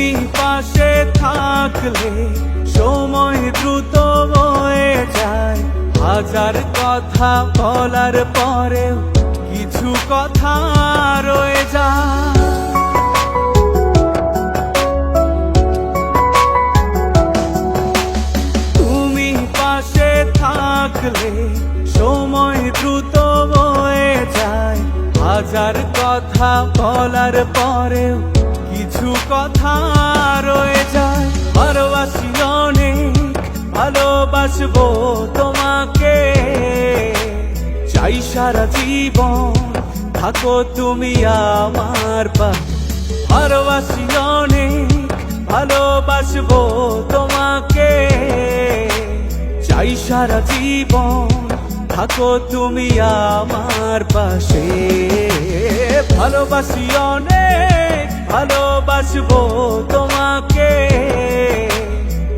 তুমি পাশে থাকলে সময় দ্রুত বয়ে যায়। হাজার কথা বলার পরেও কিছু কথা রয়ে যায়। তুমি পাশে থাকলে সময় দ্রুত বয়ে যায়। হাজার কথা বলার পরেও কিছু কথা রয়ে যায়। ভালোবাসি অনেক, ভালোবাসবো তোমাকে, চাই সারা জীবন থাকো তুমি আমার পাশে। ভালোবাসি অনেক, ভালোবাসবো তোমাকে, চাই সারা জীবন থাকো তুমি আমার পাশে। ভালোবাসি অনেক, ভালোবাসবো তোমাকে,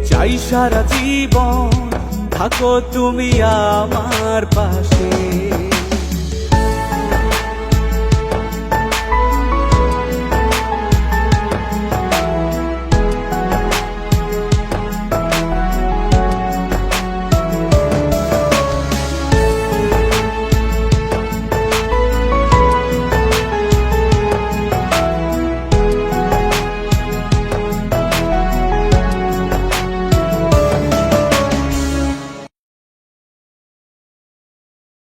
চাই সারা জীবন থাকো তুমি আমার পাশে।